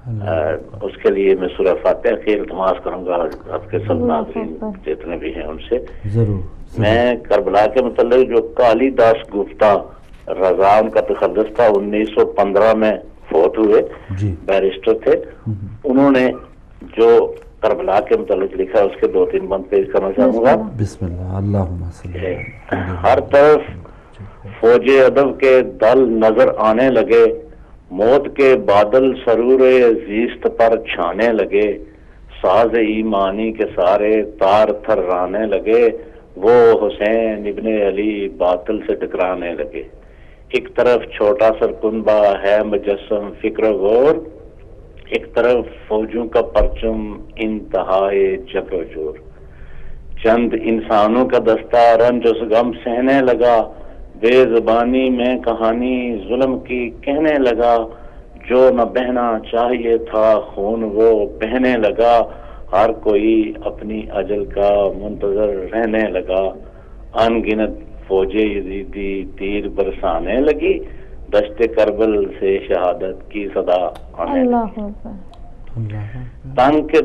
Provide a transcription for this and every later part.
اس کے لیے میں سورہ فاتحہ کی التماس کروں گا آپ کے سب ناظرین جتنے بھی ہیں ان سے. ضرور. میں کربلا کے متعلق جو کالی داس گپتا رضا ان کا تخلص تھا، 1915 میں فوت ہوئے، بیرسٹر تھے. انہوں نے جو کربلا کے متعلق لکھا اس کے 2-3 بند پیش کرنا چاہوں گا. بسم اللہ. اللہم صلی. ہر طرف فوج ادب کے دل نظر آنے لگے، موت کے بادل سرور زیست پر چھانے لگے، ساز ایمانی کے سارے تار تھرانے لگے، وہ حسین ابن علی باطل سے ٹکرانے لگے. ایک طرف چھوٹا سرکنبہ ہے مجسم فکر و غور، ایک طرف فوجوں کا پرچم انتہائے جبر و جور. چند انسانوں کا دستہ رنج و غم سہنے لگا، بے زبانی میں کہانی ظلم کی کہنے لگا، جو نہ بہنا چاہیے تھا خون وہ بہنے لگا، ہر کوئی اپنی اجل کا منتظر رہنے لگا. ان گنت فوجیں یزیدی تیر برسانے لگی، دشت کربل سے شہادت کی صدا آنے لگی. تنگ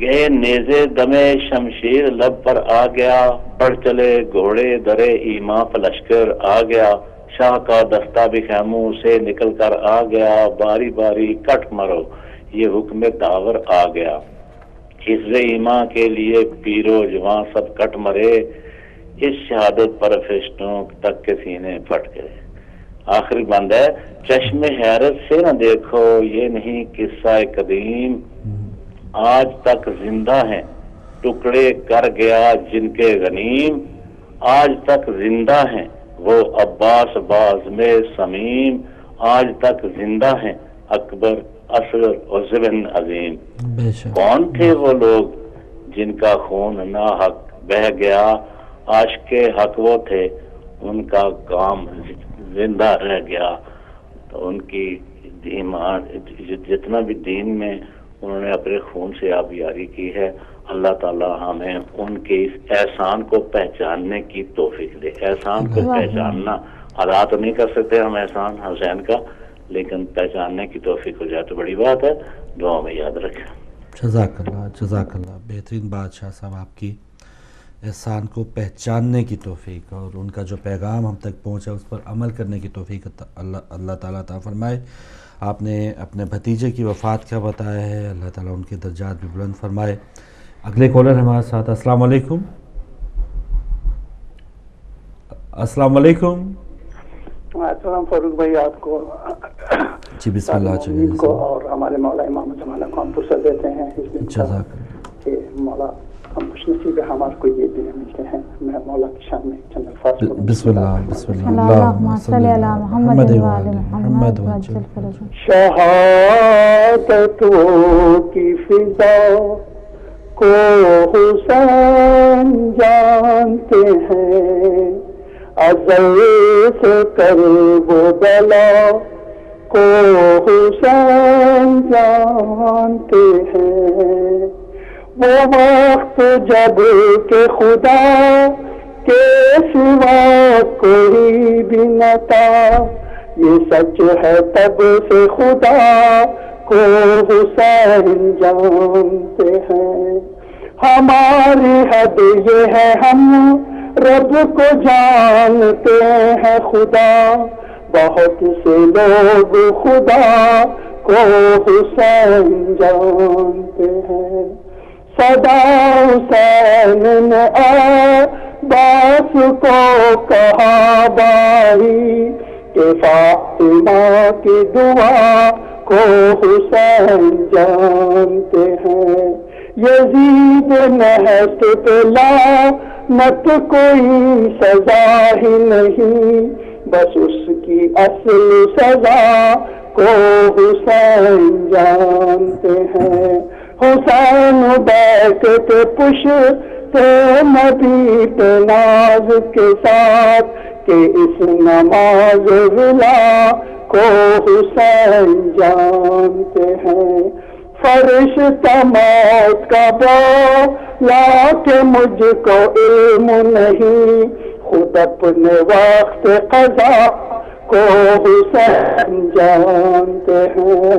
گئے نیزے دمے شمشیر لب پر آ گیا، بڑھ چلے گھوڑے درے ایما پلشکر آ گیا، شاہ کا دستہ بھی خیموں سے نکل کر آ گیا، باری باری کٹ مرو یہ حکم داور آ گیا. حزب ایما کے لیے پیرو جوان سب کٹ مرے، اس شہادت پر فرشتوں تک کے سینے پھٹ گئے. آخری بند ہے، چشم حیرت سے نہ دیکھو یہ نہیں قصہ قدیم، آج تک زندہ ہیں ٹکڑے کر گیا جن کے غنیم، آج تک زندہ ہیں وہ عباس باز میں سمیم، آج تک زندہ ہیں اکبر اصغر اور ذبن عظیم. کون تھے وہ لوگ جن کا خون ناحق بہ گیا، عاشق حق وہ تھے ان کا کام زندہ رہ گیا. تو ان کی ایمان جتنا بھی دین میں انہوں نے اپنے خون سے آبیاری کی ہے، اللہ تعالیٰ ہمیں ان کے اس احسان کو پہچاننے کی توفیق دے. احسان کو پہچاننا ادا تو نہیں کر سکتے ہم احسان حسین کا، لیکن پہچاننے کی توفیق ہو جائے تو بڑی بات ہے. دعا میں یاد رکھیں. جزاک اللہ. جزاک اللہ. بہترین بات شاہ صاحب آپ کی، احسان کو پہچاننے کی توفیق اور ان کا جو پیغام ہم تک پہنچا اس پر عمل کرنے کی توفیق اللہ تعالیٰ عطا فرمائے. آپ نے اپنے بھتیجے کی وفات کا بتایا ہے، اللہ تعالیٰ ان کے درجات بھی بلند فرمائے. اگلے کالر ہمارے ساتھ. السلام علیکم. السلام علیکم. السلام فاروق بھائی، آپ کو جی بسم اللہ کو اور ہمارے مولا امام زمانہ کو ہم فرصت دیتے ہیں کہ مولا ہم خوش نصیب ہے ہمارے کو یہ دن ملتے ہیں. میں مولا کی شان میں چند الفاظ بسم اللہ. بسم اللہ. اللہم صلی علی محمد و علی محمد وجل فرجہ. شہادتوں کی فضا کو حسین جانتے ہیں، ازل سے کرب و بلا کو حسین جانتے ہیں. وہ وقت جب کہ خدا کے سوا کوئی بھی نہ تھا، یہ سچ ہے تب سے خدا کو حسین جانتے ہیں. ہماری حد یہ ہے ہم رب کو جانتے ہیں خدا، بہت سے لوگ خدا کو حسین جانتے ہیں. صدا حسین نے عباس کو کہا بھائی کہ فاطمہ کی دعا کو حسین جانتے ہیں. یزید نحست پہ لعنت کوئی سزا ہی نہیں، بس اس کی اصل سزا کو حسین جانتے ہیں. حسین بیٹھتے پشت نبی پہ ناز کے ساتھ کہ اس نماز ولا کو حسین جانتے ہیں. فرشتہ موت کا بولا کہ مجھ کو علم نہیں، خود اپنے وقت قضا کو حسین جانتے ہیں.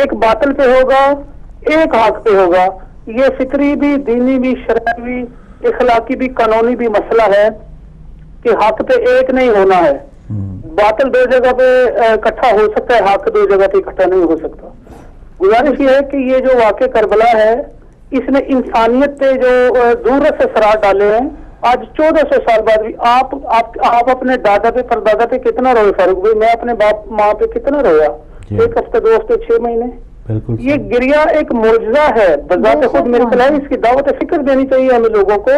ایک باطل پہ ہوگا، ایک حق پہ ہوگا. یہ فطری بھی، دینی بھی، شرعی بھی، اخلاقی بھی، قانونی بھی مسئلہ ہے کہ حق پہ ایک نہیں ہونا ہے. باطل دو جگہ پہ اکٹھا ہو سکتا ہے، حق دو جگہ پہ اکٹھا نہیں ہو سکتا. گزارش یہ ہے کہ یہ جو واقع کربلا ہے اس نے انسانیت پہ جو دورس اثرات ڈالے ہیں. آج 1400 سال بعد بھی آپ اپنے دادا پہ پردادا پہ کتنا روئے فاروق بھائی؟ میں اپنے باپ ماں پہ کتنا رویا؟ 1 ہفتے 2 ہفتے 6 مہینے. یہ گریا ایک معجزہ ہے بذات خود. میرے خیال ہے اس کی دعوت فکر دینی چاہیے ہمیں لوگوں کو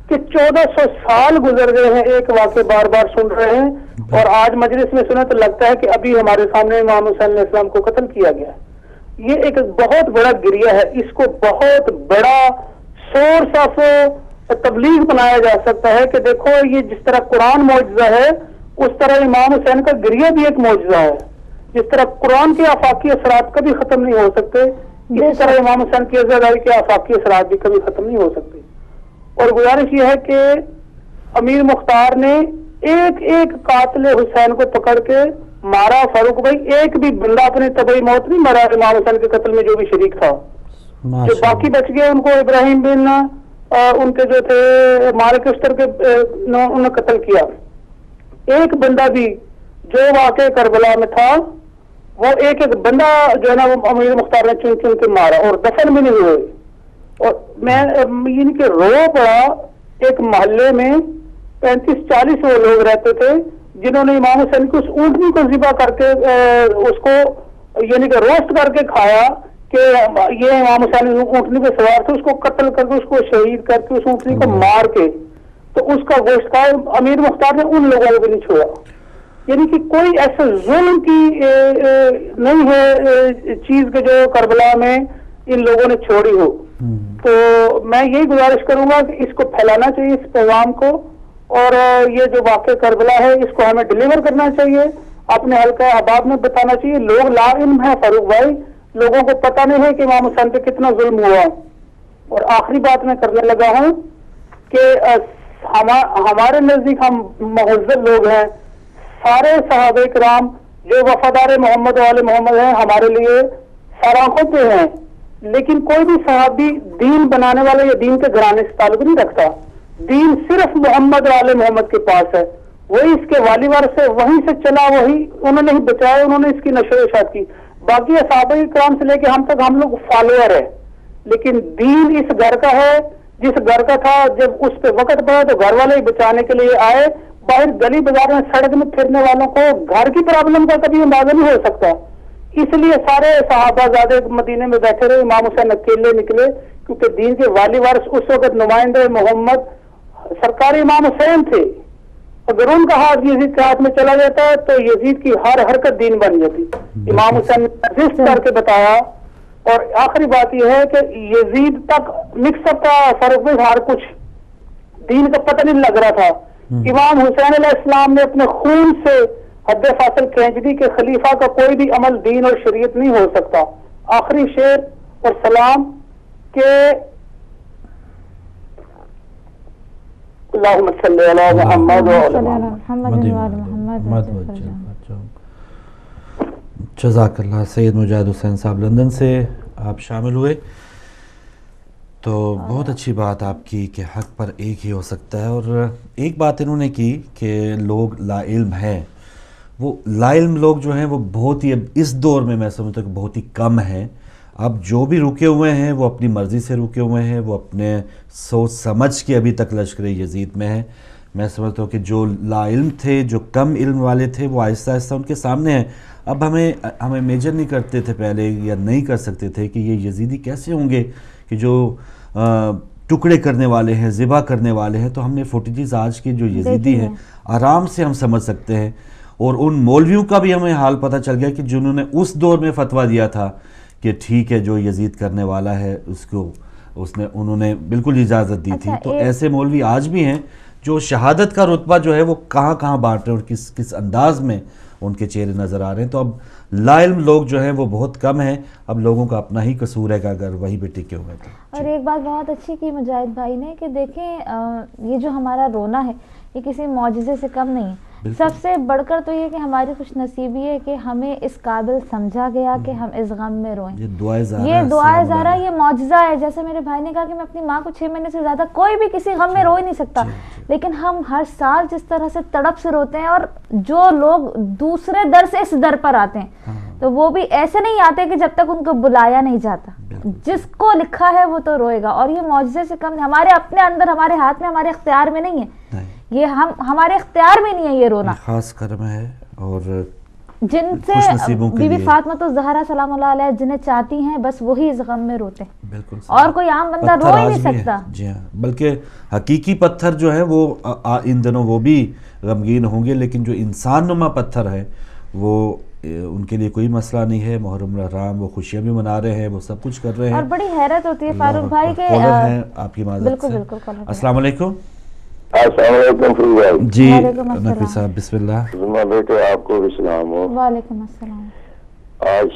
کہ 1400 سال گزر گئے ہیں، ایک واقعہ بار بار سن رہے ہیں، اور آج مجلس میں سنا تو لگتا ہے کہ ابھی ہمارے سامنے امام حسین علیہ السلام کو قتل کیا گیا. یہ ایک بہت بڑا گریا ہے. اس کو بہت بڑا سورس آف تبلیغ بنایا جا سکتا ہے کہ دیکھو یہ جس طرح قرآن معجزہ ہے اس طرح امام حسین کا گریا بھی ایک معجزہ ہے. جس طرح قرآن کے آفاقی اثرات کبھی ختم نہیں ہو سکتے، اسی طرح امام حسین کی عزاداری کے آفاقی اثرات بھی کبھی ختم نہیں ہو سکتے. اور گزارش یہ ہے کہ امیر مختار نے ایک ایک قاتل حسین کو پکڑ کے مارا. فاروق بھائی ایک بھی بندہ اپنے طبعی موت نہیں مرا امام حسین کے قتل میں جو بھی شریک تھا. جو باقی بچ گئے ان کو ابراہیم بن ان کے جو تھے مالک اشتر کے انہوں نے قتل کیا. ایک بندہ بھی جو واقع کربلا میں تھا وہ ایک ایک بندہ جو ہے نا وہ امیر مختار نے چن چن کے مارا اور دفن بھی نہیں ہوئے. اور میں ان کے رو پڑا. ایک محلے میں 35-40 وہ لوگ رہتے تھے جنہوں نے امام حسین کی اس اونٹنی کو ذبح کر کے اس کو یعنی کہ روسٹ کر کے کھایا کہ یہ امام حسین اونٹنی پہ سوار تھے، اس کو قتل کر کے اس کو شہید کر کے اس اونٹنی کو مار کے تو اس کا گوشت کھایا. امیر مختار نے ان لوگوں کو بھی نہیں چھوڑا. یعنی کہ کوئی ایسا ظلم کی نہیں ہے چیز کے جو کربلا میں ان لوگوں نے چھوڑی ہو. تو میں یہی گزارش کروں گا کہ اس کو پھیلانا چاہیے اس پیغام کو، اور یہ جو واقع کربلا ہے اس کو ہمیں ڈیلیور کرنا چاہیے، اپنے حلقہ احباب میں بتانا چاہیے. لوگ لا علم ہے فاروق بھائی، لوگوں کو پتہ نہیں ہے کہ امام حسین پہ کتنا ظلم ہوا. اور آخری بات میں کرنے لگا ہوں کہ ہمارے نزدیک ہم مہذب لوگ ہیں. سارے صحابہ کرام جو وفادار محمد والے محمد ہیں ہمارے لیے سراخوں پہ ہیں، لیکن کوئی بھی صحابی دین بنانے والے یا دین کے گھرانے سے تعلق نہیں رکھتا. دین صرف محمد والے محمد کے پاس ہے، وہی اس کے والی وارث سے وہیں سے چلا، وہی انہوں نے ہی بچایا، انہوں نے اس کی نشر و اشاعت کی. باقی صحابہ کرام سے لے کے ہم تک ہم لوگ فالوور ہیں، لیکن دین اس گھر کا ہے جس گھر کا تھا. جب اس پہ وقت پڑا تو گھر والے ہی بچانے کے لیے آئے. باہر گلی بازار میں سڑک میں پھرنے والوں کو گھر کی پرابلم کا کبھی اندازہ نہیں ہو سکتا. اس لیے سارے صحابہ زادے مدینے میں بیٹھے رہے، امام حسین اکیلے نکلے کیونکہ دین کے والی وارث اس وقت نمائندے محمد سرکاری امام حسین تھے. اگر ان کا ہاتھ یزید کے ہاتھ میں چلا جاتا ہے تو یزید کی ہر حرکت دین بن جاتی. امام حسین نے رجسٹ کر کے بتایا. اور آخری بات یہ ہے کہ یزید تک مکس اپ تھا فاروق بھائی، ہر کچھ دین کا پتہ نہیں لگ رہا تھا. امام حسین علیہ السلام نے اپنے خون سے حد فاصل کھینچ دی کہ خلیفہ کا کوئی بھی عمل دین اور شریعت نہیں ہو سکتا. آخری شعر اور سلام کہ اللہم صلی علی محمد جزاک اللہ. سید مجاہد حسین صاحب لندن سے آپ شامل ہوئے تو بہت اچھی بات آپ کی کہ حق پر ایک ہی ہو سکتا ہے. اور ایک بات انہوں نے کی کہ لوگ لا علم ہیں، وہ لا علم لوگ جو ہیں وہ بہت ہی اب اس دور میں میں سمجھتا ہوں کہ بہت ہی کم ہیں. اب جو بھی رکے ہوئے ہیں وہ اپنی مرضی سے رکے ہوئے ہیں، وہ اپنے سوچ سمجھ کے ابھی تک لشکر یزید میں ہیں. میں سمجھتا ہوں کہ جو لا علم تھے، جو کم علم والے تھے، وہ آہستہ آہستہ ان کے سامنے ہیں. اب ہم امیجن نہیں کرتے تھے پہلے یا نہیں کر سکتے تھے کہ یہ یزیدی کیسے ہوں گے کہ جو ٹکڑے کرنے والے ہیں، ذبح کرنے والے ہیں. تو ہم نے فوٹیجز آج کی جو یزیدی ہیں آرام سے ہم سمجھ سکتے ہیں. اور ان مولویوں کا بھی ہمیں حال پتہ چل گیا کہ جنہوں نے اس دور میں فتویٰ دیا تھا کہ ٹھیک ہے جو یزید کرنے والا ہے انہوں نے بالکل اجازت دی تھی. تو ایسے مولوی آج بھی ہیں جو شہادت کا رتبہ جو ہے وہ کہاں کہاں بانٹ رہے ہیں اور کس انداز میں ان کے چہرے نظر آ رہے ہیں. تو اب لا علم لوگ جو ہیں وہ بہت کم ہیں. اب لوگوں کا اپنا ہی قصور ہے کہ اگر وہی پہ ٹکے ہوئے تھے. اور ایک بات بہت اچھی کی مجاہد بھائی نے کہ دیکھیں یہ جو ہمارا رونا ہے یہ کسی معجزے سے کم نہیں ہے. سب سے بڑھ کر تو یہ کہ ہماری خوش نصیبی ہے کہ ہمیں اس قابل سمجھا گیا کہ ہم اس غم میں روئیں. یہ دعائے زہرا یہ معجزہ ہے. جیسے میرے بھائی نے کہا کہ میں اپنی ماں کو 6 مہینے سے زیادہ کوئی بھی کسی غم میں رو ہی نہیں سکتا, لیکن ہم ہر سال جس طرح سے تڑپ سے روتے ہیں, اور جو لوگ دوسرے در سے اس در پر آتے ہیں تو وہ بھی ایسے نہیں آتے کہ جب تک ان کو بلایا نہیں جاتا. جس کو لکھا ہے وہ تو روئے گا, اور یہ معجزے سے کم ہمارے اپنے اندر, ہمارے ہاتھ میں, ہمارے اختیار میں نہیں ہے. یہ ہمارے اختیار میں نہیں ہے یہ رونا, خاص کرم ہے. اور جن سے بی بی فاطمہ الزہرا سلام اللہ علیہ جنہیں چاہتی ہیں بس وہی اس غم میں روتے ہیں. بالکل, اور کوئی عام بندہ رو ہی نہیں سکتا. جی ہاں, بلکہ حقیقی پتھر جو ہے وہ ان دنوں وہ بھی غمگین ہوں گے, لیکن جو انسان نما پتھر ہے وہ ان کے لیے کوئی مسئلہ نہیں ہے. محرم الحرام وہ خوشیاں بھی منا رہے ہیں, وہ سب کچھ کر رہے ہیں. اور بڑی حیرت ہوتی ہے فاروق بھائی کہ آپ کی معذرت سے. السلام علیکم. السلام علیکم جی نقوی صاحب بسم اللہ. بیٹے آپ کو بھی سلام ہو. وعلیکم السلام. آج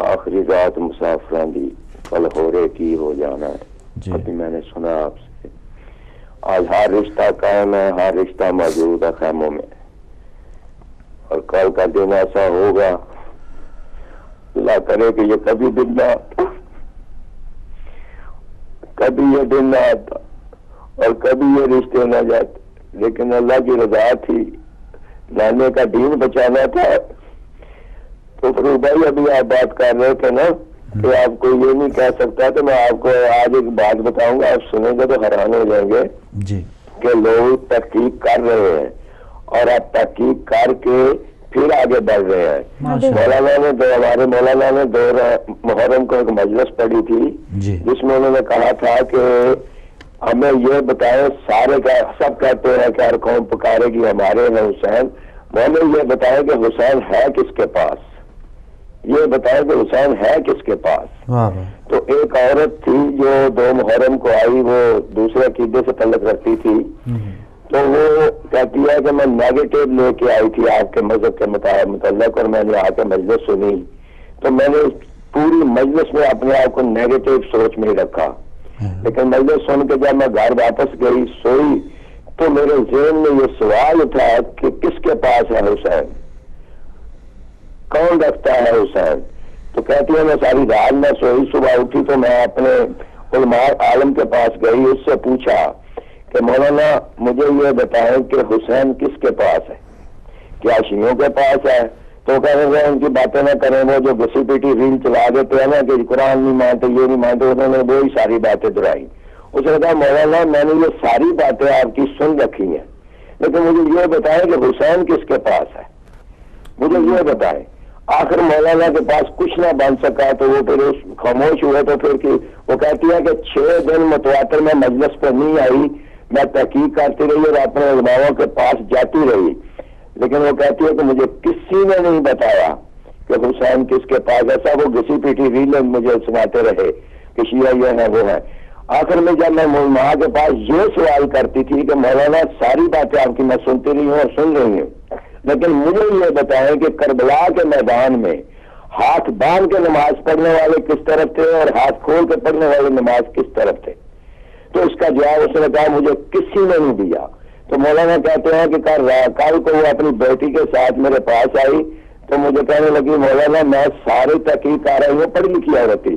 آخری رات مسافران دی, کل ہو رہے کی ہو جانا ہے. ابھی میں نے سنا آپ سے, آج ہر رشتہ قائم ہے, ہر رشتہ موجود ہے خیموں میں, اور کل کا دن ایسا ہوگا اللہ کرے کہ یہ کبھی دن نہ کبھی یہ دن نہ آتا اور کبھی یہ رشتے نہ جاتے, لیکن اللہ کی رضا تھی, لانے کا دین بچانا تھا. تو فروغ بھائی ابھی آپ بات کر رہے تھے نا کہ آپ کو یہ نہیں کہہ سکتا, تو میں آپ کو آج ایک بات بتاؤں گا, آپ سنیں گے تو حیران ہو جائیں گے کہ لوگ تحقیق کر رہے ہیں اور آپ تحقیق کر کے پھر آگے بڑھ رہے ہیں. ہمارے مولانا نے 2 محرم کو ایک مجلس پڑھی تھی جس میں انہوں نے کہا تھا کہ ہمیں یہ بتائیں, سارے سب کہتے ہیں کہ ہر قوم پکارے گی ہمارے ہیں حسین, ہمیں یہ بتائیں کہ حسین ہے کس کے پاس, یہ بتائیں کہ حسین ہے کس کے پاس. تو ایک عورت تھی جو 2 محرم کو آئی, وہ دوسرے عقیدے سے تعلق رکھتی تھی, تو وہ کہتی ہے کہ میں نیگیٹو لے کے آئی تھی آپ کے مذہب کے متعلق, اور میں نے آ کے مجلس سنی, تو میں نے پوری مجلس میں اپنے آپ کو نیگیٹو سوچ میں ہی رکھا. لیکن مجلس سن کے جب میں گھر واپس گئی سوئی تو میرے ذہن میں یہ سوال اٹھا کہ کس کے پاس ہے حسین, کون رکھتا ہے حسین. تو کہتی ہے میں ساری رات میں سوئی, صبح اٹھی تو میں اپنے علماء عالم کے پاس گئی, اس سے پوچھا کہ مولانا مجھے یہ بتائیں کہ حسین کس کے پاس ہے, کیا شیعوں کے پاس ہے. تو کہنے لگے ان کی باتیں نہ کریں, وہ جو گسی پیٹی ریل چلا دیتے ہیں نا کہ قرآن نہیں مانتے, یہ نہیں مانتے, انہوں نے وہی ساری باتیں دہرائی. اس نے کہا مولانا میں نے یہ ساری باتیں آپ کی سن رکھی ہیں, لیکن مجھے یہ بتائیں کہ حسین کس کے پاس ہے, مجھے یہ بتائیں. آخر مولانا کے پاس کچھ نہ بن سکا تو وہ پھر خاموش ہوئے. تو پھر وہ کہتی ہے کہ 6 دن متواتر میں مجلس پر نہیں آئی, میں تحقیق کرتی رہی اور اپنے علماؤں کے پاس جاتی رہی, لیکن وہ کہتی ہے کہ مجھے کسی نے نہیں بتایا کہ حسین کس کے پاس. ایسا وہ گھسی پیٹی ریلیں مجھے سناتے رہے کہ شیعہ یہ ہے وہ ہے. آخر میں جب میں ماں کے پاس یہ سوال کرتی تھی کہ مولانا ساری باتیں آپ کی میں سنتی رہی ہوں اور سن رہی ہوں, لیکن مجھے یہ بتائیں کہ کربلا کے میدان میں ہاتھ باندھ کے نماز پڑھنے والے کس طرف تھے اور ہاتھ کھول کے پڑھنے والے نماز کس طرف تھے. تو اس کا جواب اس نے کہا مجھے کسی نے نہیں دیا. تو مولانا کہتے ہیں کہ کل کو وہ اپنی بیٹی کے ساتھ میرے پاس آئی تو مجھے کہنے لگی مولانا میں سارے تحقیق کر رہی ہوں, پڑھی لکھی عورت تھی,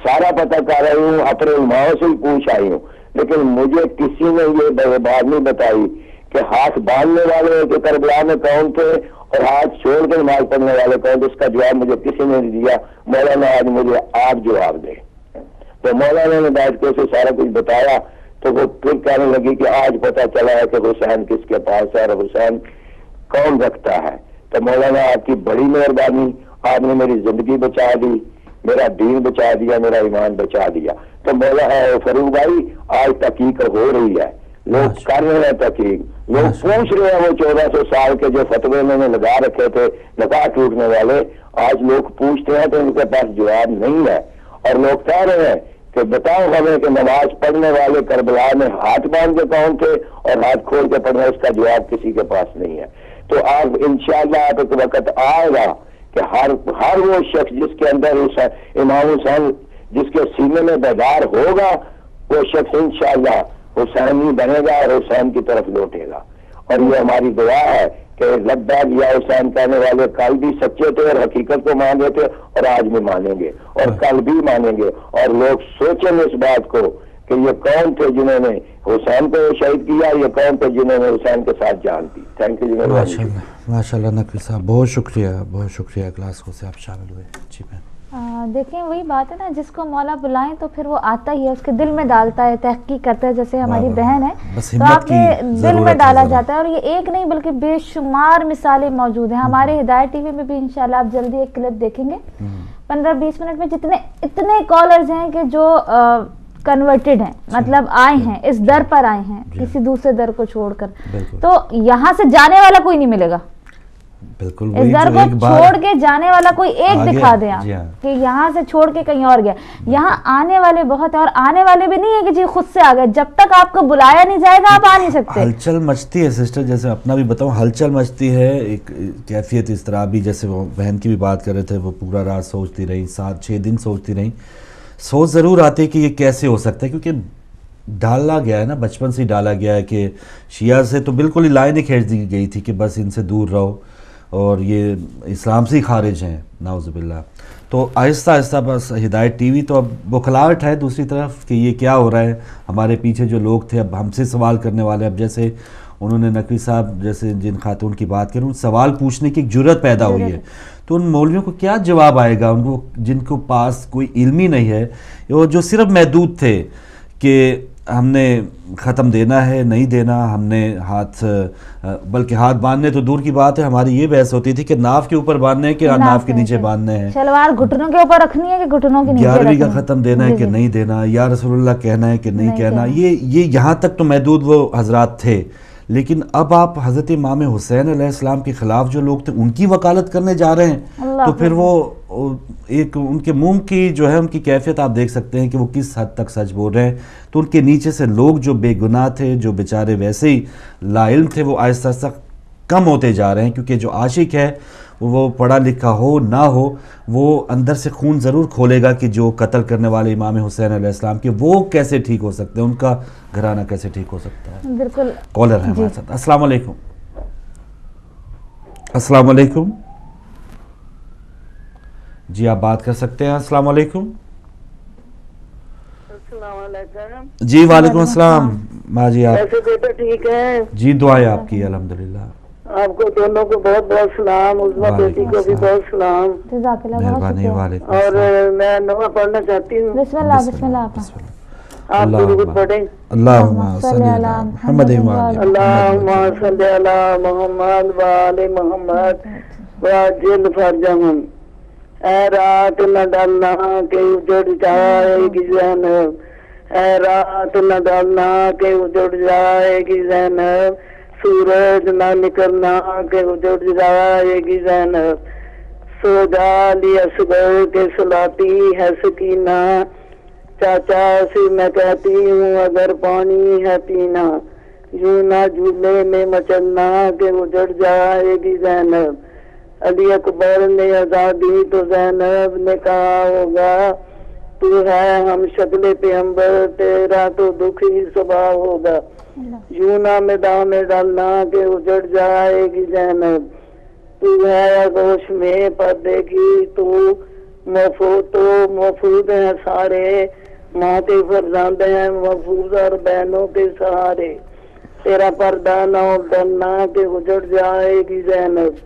سارا پتہ کر رہی ہوں, اپنے علماؤں سے ہی پوچھ آئی ہوں, لیکن مجھے کسی نے یہ بات نہیں بتائی کہ ہاتھ باندھنے والے کہ کربلا میں کون تھے اور ہاتھ چھوڑ کے نماز پڑھنے والے کون تھے. اس کا جواب مجھے کسی نے نہیں دیا. مولانا آج مجھے آپ جواب دیں. تو مولانا نے بیٹھ کے اسے سارا کچھ بتایا. تو وہ پھر کہنے لگی کہ آج پتہ چلا ہے کہ حسین کس کے پاس ہے اور حسین کون رکھتا ہے. تو مولانا آپ کی بڑی مہربانی, آپ نے میری زندگی بچا دی, میرا دین بچا دیا, میرا ایمان بچا دیا. تو مولانا فروغ بھائی آج تحقیق ہو رہی ہے, لوگ کر رہے ہیں تحقیق, لوگ پوچھ رہے ہیں وہ 1400 سال کے جو فتوے انہوں نے لگا رکھے تھے نکاح ٹوٹنے والے, آج لوگ پوچھتے ہیں تو ان کے پاس جواب نہیں ہے. اور لوگ کہہ رہے ہیں کہ بتاؤ ہمیں کہ نماز پڑھنے والے کربلا میں ہاتھ باندھ کے کون تھے اور ہاتھ کھول کے پڑھنا, اس کا جواب کسی کے پاس نہیں ہے. تو آپ انشاءاللہ آپ ایک وقت آئے گا کہ ہر وہ شخص جس کے اندر امام حسین جس کے سینے میں بیدار ہوگا وہ شخص انشاءاللہ حسینی بنے گا اور حسین کی طرف لوٹے گا. اور یہ ہماری دعا ہے کہ لبیک یا حسین کہنے والے کل بھی سچے تھے اور حقیقت کو مانتے تھے اور آج بھی مانیں گے اور کل بھی مانیں گے. اور لوگ سوچیں اس بات کو کہ یہ کون تھے جنہوں نے حسین کو شہید کیا, یہ کون تھے جنہوں نے حسین کے ساتھ جان دی. Thank you. ماشاء اللہ نقوی صاحب, بہت شکریہ کلاس کو سے آپ شامل ہوئے. جی بہن دیکھیں وہی بات ہے نا, جس کو مولا بلائیں تو پھر وہ آتا ہی ہے, اس کے دل میں ڈالتا ہے, تحقیق کرتا ہے. جیسے ہماری بہن ہے تو آپ کے دل میں ڈالا جاتا ہے, اور یہ ایک نہیں بلکہ بے شمار مثالیں موجود ہیں. ہمارے ہدایت ٹی وی میں بھی انشاءاللہ آپ جلدی ایک کلپ دیکھیں گے 15-20 منٹ میں, اتنے کالرز ہیں کہ جو کنورٹڈ ہیں, مطلب آئے ہیں اس در پر آئے ہیں کسی دوسرے در کو چھوڑ کر. تو یہاں سے جانے والا کوئی نہیں ملے گا, بالکل اس در کو چھوڑ کے جانے والا کوئی ایک دکھا دیں آپ کہ یہاں سے چھوڑ کے کہیں اور گیا. یہاں آنے والے بہت ہیں, اور آنے والے بھی نہیں ہے کہ جی خود سے آ گئے. جب تک آپ کو بلایا نہیں جائے گا آپ آ نہیں سکتے. ہلچل مچتی ہے سسٹر, جیسے اپنا بھی بتاؤں, ہلچل مچتی ہے. ایک کیفیت اس طرح بھی, جیسے وہ بہن کی بھی بات کر رہے تھے, وہ پورا رات سوچتی رہی, 7-6 دن سوچتی رہی. سوچ ضرور آتی ہے کہ یہ کیسے ہو سکتا ہے, کیونکہ ڈالا گیا ہے نا, بچپن سے ہی ڈالا گیا ہے کہ شیعہ سے تو بالکل ہی لائنیں کھینچ دی گئی تھی کہ بس ان سے دور رہو اور یہ اسلام سے ہی خارج ہیں, نعوذ باللہ. تو آہستہ آہستہ بس ہدایت ٹی وی تو اب بکھلاہٹ ہے دوسری طرف کہ یہ کیا ہو رہا ہے. ہمارے پیچھے جو لوگ تھے اب ہم سے سوال کرنے والے, اب جیسے انہوں نے نقوی صاحب جیسے جن خاتون کی بات کریں, سوال پوچھنے کی ایک جرت پیدا ہوئی ہے. تو ان مولویوں کو کیا جواب آئے گا, ان کو جن کو پاس کوئی علم ہی نہیں ہے, اور جو صرف محدود تھے کہ ہم نے ختم دینا ہے نہیں دینا, ہم نے ہاتھ, بلکہ ہاتھ باندھنے تو دور کی بات ہے, ہماری یہ بحث ہوتی تھی کہ ناف کے اوپر باندھنے ہیں کہ ناف کے نیچے باندھنے ہیں, شلوار گھٹنوں کے اوپر رکھنی ہے کہ گھٹنوں کے نیچے رکھنی ہے, 11ویں کا ختم دینا ہے کہ نہیں دینا, یا رسول اللہ کہنا ہے کہ نہیں کہنا. یہ یہاں تک تو محدود وہ حضرات تھے. لیکن اب آپ حضرت امام حسین علیہ السلام کے خلاف جو لوگ تھے ان کی وکالت کرنے جا رہے ہیں, تو پھر وہ ایک ان کے منہ کی جو ہے ان کی کیفیت آپ دیکھ سکتے ہیں کہ وہ کس حد تک سچ بول رہے ہیں. تو ان کے نیچے سے لوگ جو بے گناہ تھے, جو بیچارے ویسے ہی لا علم تھے, وہ آہستہ آہستہ کم ہوتے جا رہے ہیں. کیونکہ جو عاشق ہے وہ پڑھا لکھا ہو نہ ہو, وہ اندر سے خون ضرور کھولے گا کہ جو قتل کرنے والے امام حسین علیہ السلام کے, وہ کیسے ٹھیک ہو سکتے ہیں, ان کا گھرانہ کیسے ٹھیک ہو سکتا ہے. بالکل. کالر ہے ہمارے ساتھ. السلام علیکم. السلام علیکم. جی آپ بات کر سکتے ہیں. السلام علیکم. السلام علیکم. جی وعلیکم السلام. ماں جی آپ کیسے بیٹا, ٹھیک ہے؟ جی دعائیں آپ کی الحمدللہ. آپ کو دونوں کو بہت بہت سلام, عظمیٰ بیٹی کو بھی بہت سلام. مہربانی. وعلیکم اور میں نوا پڑھنا چاہتی ہوں. بسم اللہ. بسم اللہ. آپ درود پڑھیں. اللہم صلی علی محمد اللہم صلی علی محمد وآل محمد وعجل فرجہم. اے رات نہ ڈالنا کہ اجڑ جائے گی زینب, اے رات نہ ڈالنا کہ اجڑ جائے گی زینب, سورج نہ نکلنا کہ اجڑ جائے گی زینب. سو جالی اصغر کے سلاتی ہے سکینہ, چاچا سے میں کہتی ہوں اگر پانی ہے پینا, یوں نہ جھولے میں مچلنا کہ اجڑ جائے گی زینب. علی اکبر نے آزادی تو زینب نے کہا ہوگا, تو ہے ہم شکل پیغمبر تیرا تو دکھی صبح ہوگا. یوں نہ میدان میں ڈالنا کہ اجڑ جائے گی زینب. تو ہے گوش میں پردے کی, تو محفوظ ہیں سارے, ماں کے فرزند ہیں محفوظ اور بہنوں کے سہارے. تیرا پردہ نہ ڈالنا کہ اجڑ جائے گی زینب.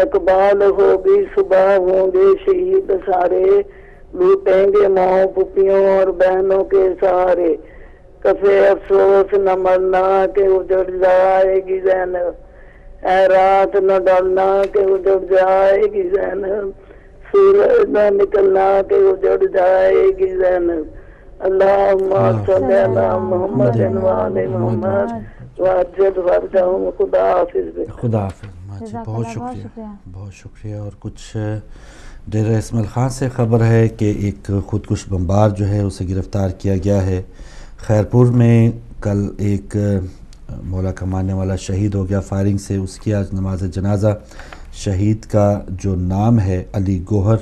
اقبال ہوگی صبح ہوں گے شہید سارے, لوٹیں گے ماں پھپھیوں اور بہنوں کے سہارے. کفے افسوس نہ مرنا کہ اجڑ جائے گی زینب, اے رات نہ ڈالنا کہ اجڑ جائے گی زینب, سورج نہ نکلنا کہ اجڑ جائے گی زینب. اللہم صلی علی محمد وآل محمد وعجل فرجہم. خدا حافظ. خدا حافظ. بہت شکریہ. اور کچھ ڈیرہ اسماعیل خان سے خبر ہے کہ ایک خودکش بمبار جو ہے اسے گرفتار کیا گیا ہے. خیرپور میں کل ایک مولا کا ماننے والا شہید ہو گیا فائرنگ سے, اس کی آج نماز جنازہ. شہید کا جو نام ہے علی گوہر,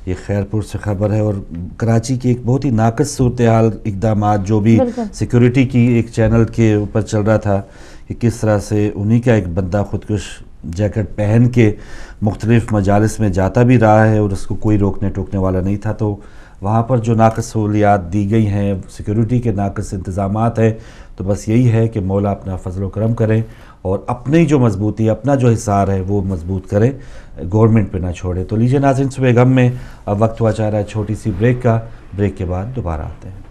یہ خیرپور سے خبر ہے. اور کراچی کی ایک بہت ہی ناقص صورتحال اقدامات جو بھی سیکیورٹی کی ایک چینل کے اوپر چل رہا تھا کہ کس طرح سے انہی کا ایک بندہ خودکش جیکٹ پہن کے مختلف مجالس میں جاتا بھی رہا ہے اور اس کو کوئی روکنے ٹوکنے والا نہیں تھا. تو وہاں پر جو ناقص سہولیات دی گئی ہیں، سیکیورٹی کے ناقص انتظامات ہیں، تو بس یہی ہے کہ مولا اپنا فضل و کرم کریں اور اپنی جو مضبوطی، اپنا جو حصار ہے وہ مضبوط کریں، گورنمنٹ پہ نہ چھوڑے. تو لیجیے ناظرین، صبح غم میں اب وقت ہوا چاہ رہا ہے چھوٹی سی بریک کا. بریک کے بعد دوبارہ آتے ہیں.